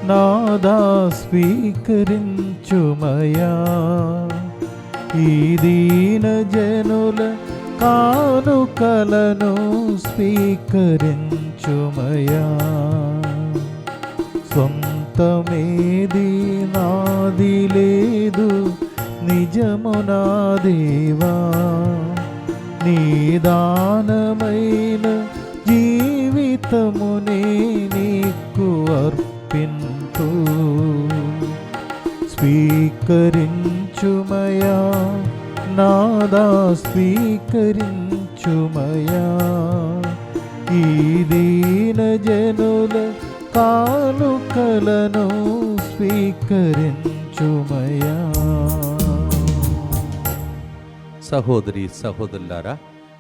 S1: నాదా స్వీకరించుమయా ఈ దీన జనుల కానుకలను స్వీకరించుమయా. సొంతమేది నాది లేదు నిజమునా దేవా, నీ దానమైన జీవితమునే నీకు అర్పింతు. స్వీకరించుమయా నాదా స్వీకరించుమయా ఈ దీన జనుల కానుకలను స్వీకరించుమయా.
S3: సహోదరి సహోదరులారా,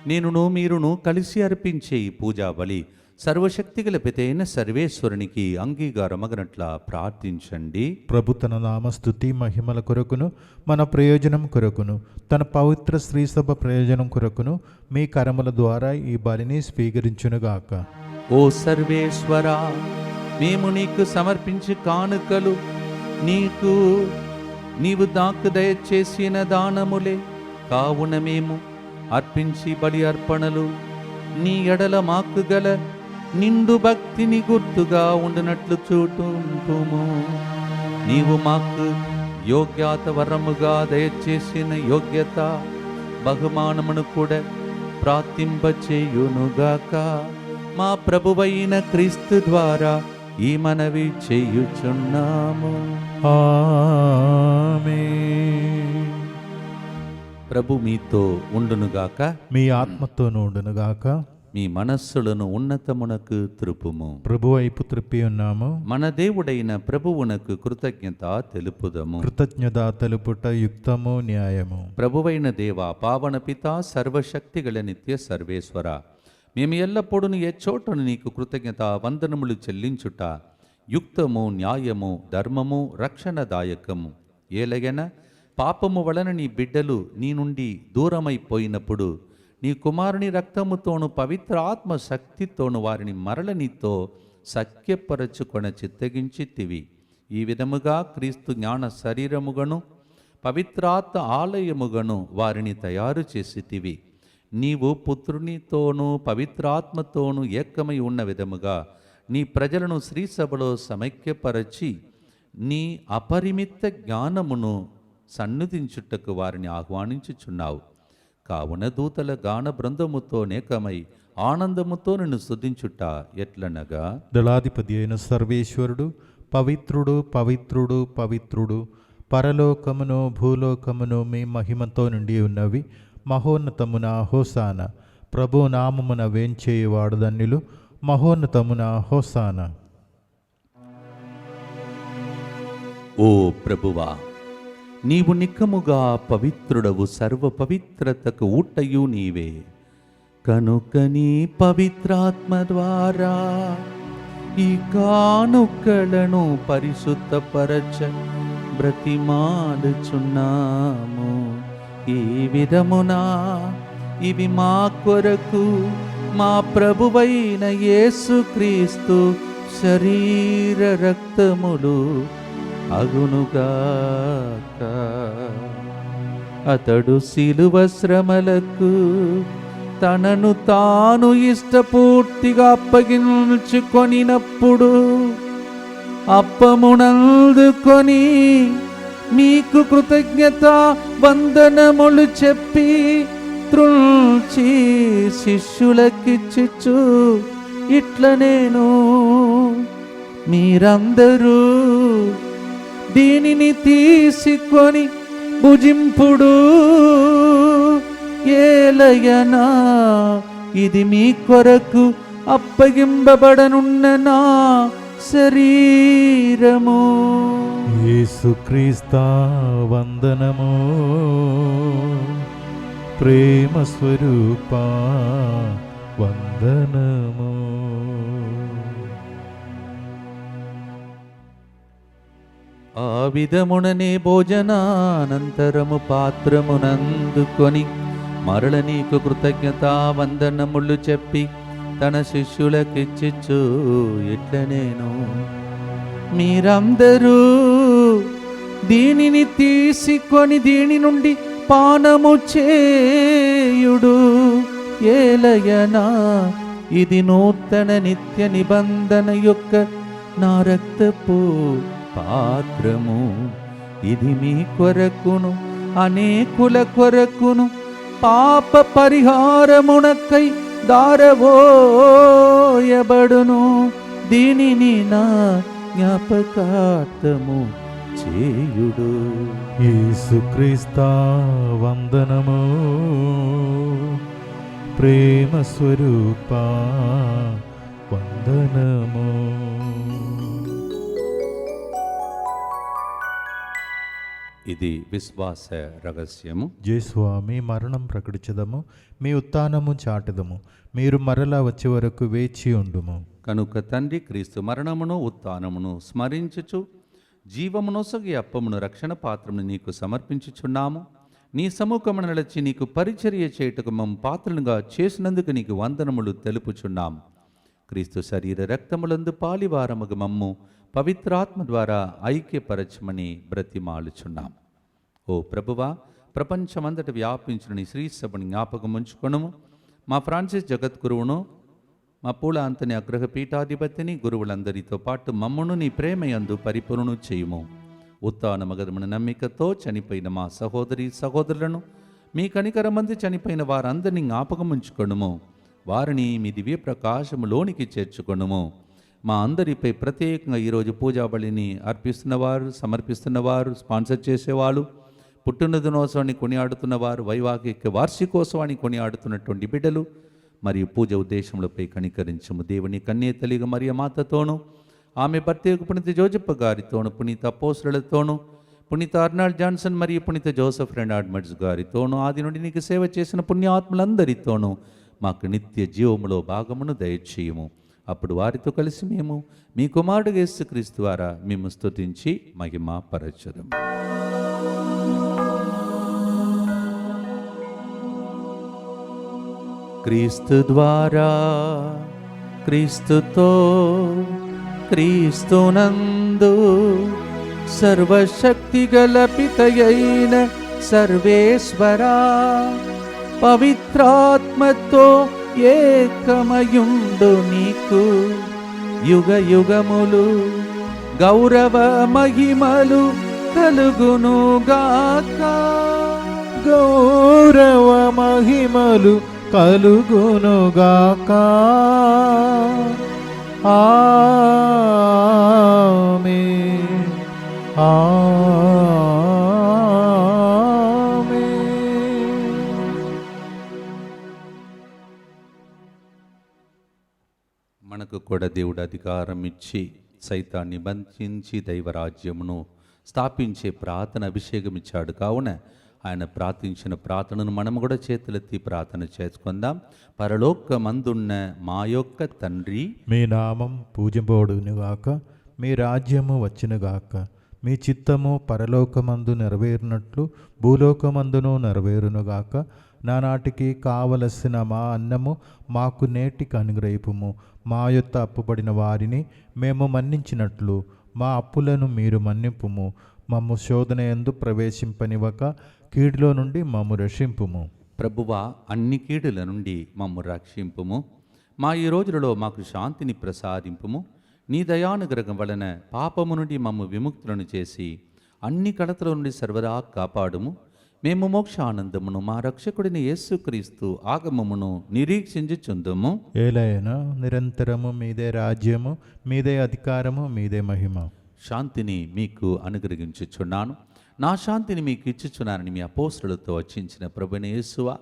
S3: నేనును మీరును కలిసి అర్పించే ఈ పూజా బలి సర్వశక్తిగల పితైన సర్వేశ్వరునికి అంగీకారమగనట్లా ప్రార్థించండి.
S1: ప్రభు తన నామస్తుతి మహిమల కొరకును మన ప్రయోజనం కొరకును తన పవిత్ర శ్రీసభ ప్రయోజనం కొరకును మీ కరముల ద్వారా ఈ బలిని స్వీకరించునుగాక.
S3: ఓ సర్వేశ్వరా, మేము నీకు సమర్పించి కానుకలు నీవు నాకు దయచేసిన దానములే కావున మేము అర్పించి బలి అర్పణలు నీ ఎడల మాకు గల నిండు భక్తిని గుర్తుగా ఉండునట్లు చూటుంటుము. నీవు మాకు యోగ్యత వరముగా దయచేసిన యోగ్యత బహుమానమును కూడా ప్రార్థింపచేయునుగాక. మా ప్రభువైన క్రీస్తు ద్వారా ఈ మనవి చేయుచున్నాము.
S1: ఆమేన్.
S3: ప్రభు మీతో ఉండునుగాక,
S1: మీ ఆత్మతోనూ ఉండునుగాక.
S3: మీ మనస్సులను ఉన్నతమునకు త్రుపుము.
S1: ప్రభు వైపు త్రిప్పి ఉన్నాము.
S3: మన దేవుడైన ప్రభువునకు కృతజ్ఞత తెలుపుదము.
S1: కృతజ్ఞత తెలుపుట యుక్తము న్యాయము.
S3: ప్రభువైన దేవ, పావన పిత, సర్వశక్తిగల నిత్య సర్వేశ్వర, మేము ఎల్లప్పుడూ ఏ చోటను నీకు కృతజ్ఞత వందనములు చెల్లించుట యుక్తము, న్యాయము, ధర్మము, రక్షణదాయకము. ఏలగన పాపము వలన నీ బిడ్డలు నీ నుండి దూరమైపోయినప్పుడు నీ కుమారుని రక్తముతోను పవిత్ర ఆత్మ శక్తితోను వారిని మరల నీతో సఖ్యపరచుకొన చిత్తగించితివి. ఈ విధముగా క్రీస్తు జ్ఞాన శరీరముగను పవిత్రాత్మ ఆలయముగను వారిని తయారు చేసితివి. నీవు పుత్రునితోనూ పవిత్రాత్మతోనూ ఏకమై ఉన్న విధముగా నీ ప్రజలను శ్రీసభలో సమైక్యపరచి నీ అపరిమిత జ్ఞానమును సన్నిధించుటకు వారిని ఆహ్వానించుచున్నావు. కావున దూతల గాన బృందముతో నేకమై ఆనందముతో నిన్ను స్తుతించుట ఎట్లనగా,
S1: దళాధిపతి అయిన సర్వేశ్వరుడు పవిత్రుడు పవిత్రుడు పవిత్రుడు, పరలోకమును భూలోకమును మీ మహిమతో నిండి ఉన్నవి. మహోన్నతమున హోసాన. ప్రభు నామమున వేంచేయువాడు ధన్యులు. మహోన్నతమున హోసాన.
S3: ఓ ప్రభువా, నీవు నిక్కముగా పవిత్రుడవు, సర్వ పవిత్రతకు ఊటయు నీవే. కనుక నీ పవిత్రాత్మ ద్వారా ఈ కానుకలను పరిశుద్ధపరచ బ్రతిమాలుచున్నాము. ఈ విధమున ఇవి మా కొరకు మా ప్రభువైన యేసుక్రీస్తు శరీర రక్తములు అగునుగాక. అతడు శిలువ శ్రమలకు తనను తాను ఇష్టపూర్తిగా అప్పగించుకొనినప్పుడు అప్పమునందుకొని మీకు కృతజ్ఞత వందనములు చెప్పి త్రుంచి శిష్యులకిచ్చుచు ఇట్ల నేను, మీరందరూ దీనిని తీసుకొని భుజింపుడు. ఏలయనా ఇది మీ కొరకు అప్పగింపబడనున్న నా శరీరము.
S1: యేసుక్రీస్తా వందనము. ప్రేమ స్వరూపా వందనము.
S3: ఆ విధముననే భోజనానంతరము పాత్రమునందుకొని మరల నీకు కృతజ్ఞత వందనములు చెప్పి తన శిష్యులకిచ్చిచ్చు ఇట్ల నేను, మీరందరూ దీనిని తీసుకొని దీని నుండి పానము చేయుడు. ఏలయనా ఇది నూతన నిత్య నిబంధన యొక్క నా రక్తపు పాత్రము. ఇది మీ కొరకును అనేకుల కొరకును పాప పరిహారమునకై దారవోయబడును. దీనిని నా జ్ఞాపకార్థము చేయుడు.
S1: యేసుక్రీస్తా వందనము. ప్రేమ స్వరూపా వందనము.
S3: ఇది విశ్వాస రహస్యము.
S1: జేసువా, మీ మరణం ప్రకటించదము, మీ ఉత్థానము చాటదము. మీరు మరలా వచ్చే వరకు వేచి ఉండుము.
S3: కనుక తండ్రి క్రీస్తు మరణమును ఉత్థానమును స్మరించుచు జీవమునొసగి అప్పమును రక్షణ పాత్రమును నీకు సమర్పించుచున్నాము. నీ సముఖమున నిలిచి నీకు పరిచర్య చేయుటకు మమ్ము పాత్రలుగా చేసినందుకు నీకు వందనములు తెలుపుచున్నాము. క్రీస్తు శరీర రక్తములందు పాలివారముగా మమ్ము పవిత్రాత్మ ద్వారా ఐక్యపరచమని బ్రతిమాలుచున్నాం. ఓ ప్రభువా, ప్రపంచమంతట వ్యాపించిన నీ శ్రీ సభని జ్ఞాపకం ఉంచుకొనుము. మా ఫ్రాన్సిస్ జగద్గురువును, మా పూల అంతని అగ్రహ పీఠాధిపతిని, గురువులందరితో పాటు మమ్మను నీ ప్రేమయందు పరిపూర్ణ చేయుము. ఉత్థాన మగదమున నమ్మికతో చనిపోయిన మా సహోదరి సహోదరులను, మీ కనికరమంది చనిపోయిన వారందరినీ జ్ఞాపకం ఉంచుకొనుము. వారిని మీ దివ్య ప్రకాశములోనికి చేర్చుకొనుము. మా అందరిపై ప్రత్యేకంగా ఈరోజు పూజా బలిని అర్పిస్తున్నవారు, సమర్పిస్తున్నవారు, స్పాన్సర్ చేసేవాళ్ళు, పుట్టిన దినోత్సవాన్ని కొనియాడుతున్నవారు, వైవాహిక వార్షికోత్సవాన్ని కొనియాడుతున్నటువంటి బిడ్డలు, మరియు పూజ ఉద్దేశములపై కనికరించము. దేవుని కన్య తల్లిగా మరియ మాతతోనూ, ఆమె భర్త పునీత జోజప్ప గారితోనూ, పునీత అపోస్తలులతోనూ, పునీత అర్నాల్డ్ జాన్సన్ మరియు పునీత జోసెఫ్ రెనార్డ్ మెడ్స్ గారితోనూ, ఆది నుండి నీకు సేవ చేసిన పుణ్యాత్ములందరితోనూ మాకు నిత్య జీవములో భాగమును దయచేయము. అప్పుడు వారితో కలిసి మేము మీ కుమారుడు యేసుక్రీస్తు ద్వారా మేము స్తుతించి మహిమ పరచుదము. క్రీస్తు ద్వారా, క్రీస్తుతో, క్రీస్తునందు సర్వశక్తి గల పితయైన సర్వేశ్వరా, పవిత్రాత్మతో ఏకమయుండు నీకు యుగ యుగములు గౌరవ మహిమలు కలుగునుగాక.
S1: గౌరవ మహిమలు కలుగునుగాక. ఆమేన్.
S3: మనకు కూడా దేవుడు అధికారం ఇచ్చి సైతాన్ని బంధించి దైవరాజ్యమును స్థాపించే ప్రార్థన అభిషేకం ఇచ్చాడు. కావున ఆయన ప్రార్థించిన ప్రార్థనను మనం కూడా చేతులెత్తి ప్రార్థన చేసుకుందాం. పరలోకమందున్న మా యొక్క తండ్రి,
S1: మీ నామం పూజింపబడునుగాక. మీ రాజ్యము వచ్చునుగాక. మీ చిత్తము పరలోకమందు నెరవేరినట్లు భూలోకమందును నెరవేరునుగాక. నానాటికి కావలసిన మా అన్నము మాకు నేటికి అనుగ్రహింపుము. మా యొద్ద అప్పుపడిన వారిని మేము మన్నించినట్లు మా అప్పులను మీరు మన్నింపుము. మమ్ము శోధన యందు ప్రవేశింపనివ్వక కీడులో నుండి మమ్ము రక్షింపుము.
S3: ప్రభువా, అన్ని కీడుల నుండి మమ్ము రక్షింపుము. మా ఈ రోజులలో మాకు శాంతిని ప్రసాదింపుము. నీ దయానుగ్రహం వలన పాపము నుండి మమ్ము విముక్తులను చేసి అన్ని కడతల నుండి సర్వదా కాపాడుము. మేము మోక్షానందమును మా రక్షకుడిని యేసుక్రీస్తు ఆగమమును నిరీక్షించుచుందుము.
S1: ఏలైనా నిరంతరము మీదే రాజ్యము, మీదే అధికారము, మీదే మహిమ.
S3: శాంతిని మీకు అనుగ్రహించుచున్నాను, నా శాంతిని మీకు ఇచ్చుచున్నానని మీ అపోస్తలులతో వచించిన ప్రభువైన యేసువా,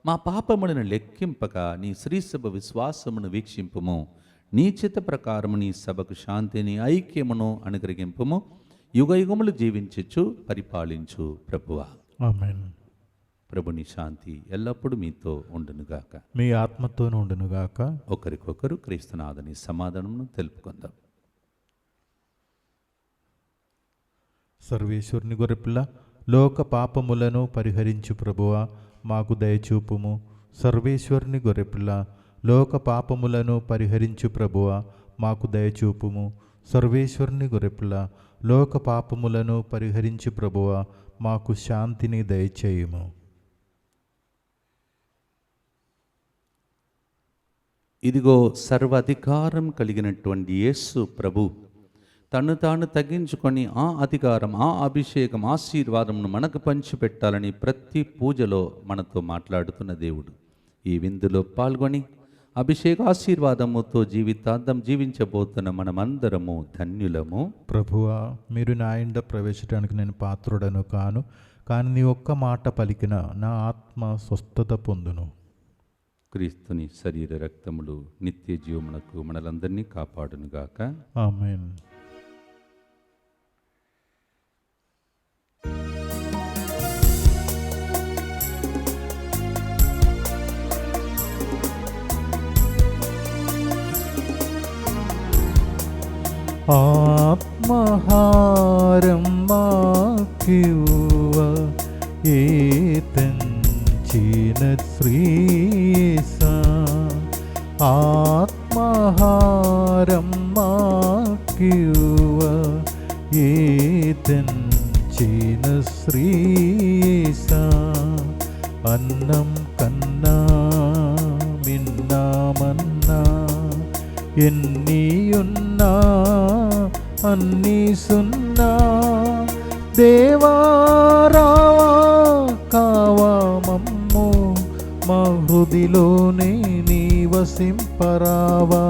S3: మా పాపములను లెక్కింపక నీ శ్రీసభ విశ్వాసమును వీక్షింపుము. నీ చిత్త ప్రకారము నీ సభకు శాంతిని ఐక్యమును అనుగ్రహింపుము. యుగ యుగములు జీవించుచు పరిపాలించు ప్రభువా.
S1: ఆమేన్.
S3: ప్రభుని శాంతి ఎల్లప్పుడూ మీతో ఉండునుగాక.
S1: మీ ఆత్మతోనూ ఉండునుగాక.
S3: ఒకరికొకరు క్రీస్తునాథని సమాధానమును తెలుపుకుందాం.
S1: సర్వేశ్వరుని గొర్రెపిల్ల, లోక పాపములను పరిహరించు ప్రభువా, మాకు దయచూపుము. సర్వేశ్వరుని గొర్రెపిల్ల, లోక పాపములను పరిహరించు ప్రభువా, మాకు దయచూపుము. సర్వేశ్వరుని గొర్రెపిల్ల, లోక పాపములను పరిహరించు ప్రభువా, మాకు శాంతిని దయచేయుము.
S3: ఇదిగో సర్వాధికారం కలిగినటువంటి యేసు ప్రభు తను తాను తగ్గించుకొని ఆ అధికారం, ఆ అభిషేకం, ఆశీర్వాదమును మనకు పంచిపెట్టాలని ప్రతి పూజలో మనతో మాట్లాడుతున్న దేవుడు ఈ విందులో పాల్గొని అభిషేక ఆశీర్వాదముతో జీవితాంతం జీవించబోతున్న మనమందరము ధన్యులము.
S1: ప్రభువా, మీరు నా ఇంట ప్రవేశించడానికి నేను పాత్రుడను కాను, కానీ నీ ఒక్క మాట పలికిన నా ఆత్మ స్వస్థత పొందును.
S3: క్రీస్తుని శరీర రక్తములు నిత్య జీవమునకు మనలందరినీ కాపాడునుగాక.
S1: ఆమేన్. ആത്മഹാരം മാക്കിയുവ ഏതഞ്ചിന ശ്രീസ. ആത്മഹാരം മാക്കിയുവ ഏതഞ്ചിന ശ്രീസ. അന്നം കന്നാ മിന്നാമന്നാ ఎన్నియున్నా అన్నీ సున్నా. దేవారావా కావా మమ్ము, మా హృదిలోనే నీవసింపరావా.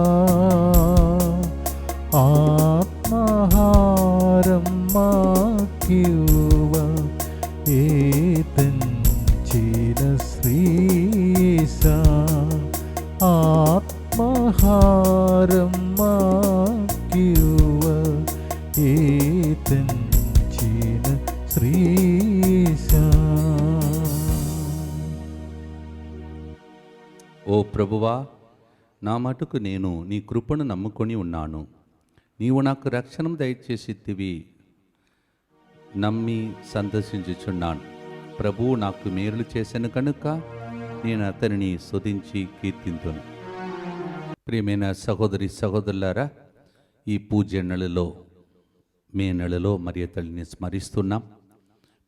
S1: ఆత్మహారం మాకియువ ఏతంచిన శ్రీస. ఆహారం మాకివ్వ ఏ తెంచిన శ్రీశా.
S3: ఓ ప్రభువా, నా మటుకు నేను నీ కృపను నమ్ముకొని ఉన్నాను. నీవు నాకు రక్షణ దయచేసితివి, నమ్మి సందర్శించుచున్నాను. ప్రభువు నాకు మేలు చేశాను కనుక నేను అతనిని స్తుతించి కీర్తింతును. ప్రియమైన సహోదరి సహోదరులారా, ఈ పూజ నెలలో మే నెలలో మరియ తల్లిని స్మరిస్తున్నాం.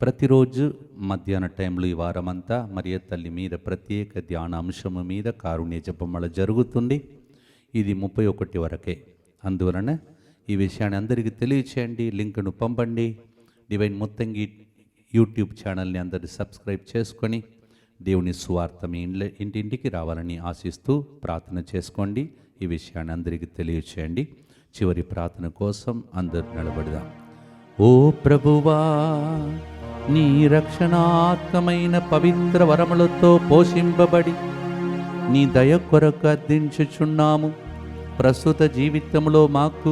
S3: ప్రతిరోజు మధ్యాహ్న టైంలో ఈ వారమంతా మరియ తల్లి మీద ప్రత్యేక ధ్యాన అంశము మీద కారుణ్య జపమళ జరుగుతుంది. ఇది 31 వరకే. అందువలన ఈ విషయాన్ని అందరికీ తెలియచేయండి, లింక్ను పంపండి. డివైన్ ముత్తంగి యూట్యూబ్ ఛానల్ని అందరూ సబ్స్క్రైబ్ చేసుకొని దేవుని సువార్త మీ ఇంటింటికి రావాలని ఆశిస్తూ ప్రార్థన చేసుకోండి. ఈ విషయాన్ని అందరికీ తెలియచేయండి. చివరి ప్రార్థన కోసం అందరూ నిలబడదాం. ఓ ప్రభువా, నీ రక్షణాత్మకమైన పవిత్ర వరములతో పోషింపబడి నీ దయ కొరకు అర్థించుచున్నాము. ప్రస్తుత జీవితంలో మాకు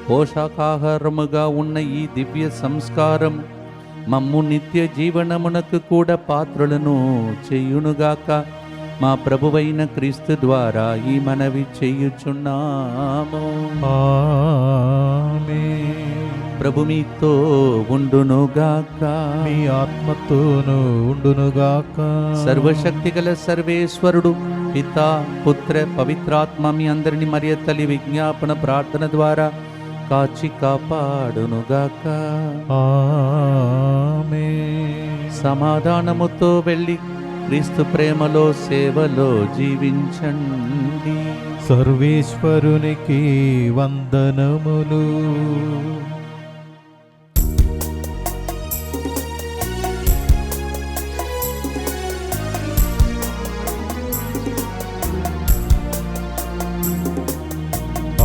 S3: పోషకాహారముగా ఉన్న ఈ దివ్య సంస్కారం మమ్ము నిత్య జీవనమునకు కూడా పాత్రలను చేయునుగాక. మా ప్రభువైన క్రీస్తు ద్వారా ఈ మనవి చేయుచున్నాము.
S1: ఆమేన్.
S3: ప్రభు మీతో ఉండునుగాక,
S1: మీ ఆత్మతోను ఉండునుగాక.
S3: సర్వశక్తిగల సర్వేశ్వరుడు పితా పుత్ర పవిత్రాత్మ మీ అందరిని మరియ తల్లి విజ్ఞాపన ప్రార్థన ద్వారా కాచి కాపాడునుగాక.
S1: ఆమేన్.
S3: సమాధానముతో వెళ్ళి క్రీస్తు ప్రేమలో సేవలో జీవించండి.
S1: సర్వేశ్వరునికి వందనములు.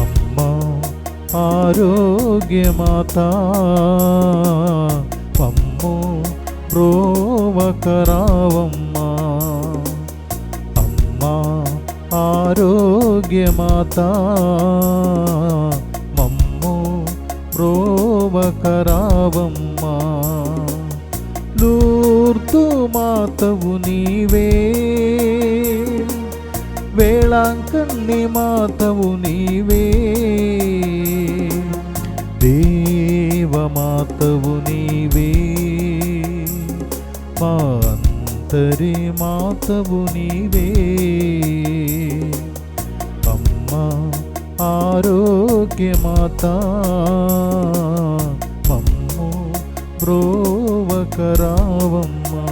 S1: అమ్మా ఆరోగ్యమాతా మమ్ము బ్రోవకరావమ్మా. అమ్మా ఆరోగ్యమాతా మమ్ము బ్రోవకరావమ్మా. లూర్దు మాతవు నీవే, వేళాంకన్ని మాతవు నీవే, దేవమాతవు నీవే, మా అంతరి మాతవు నీవే. అమ్మా ఆరోగ్యమాతా మమ్ము బ్రోవకరావమ్మా.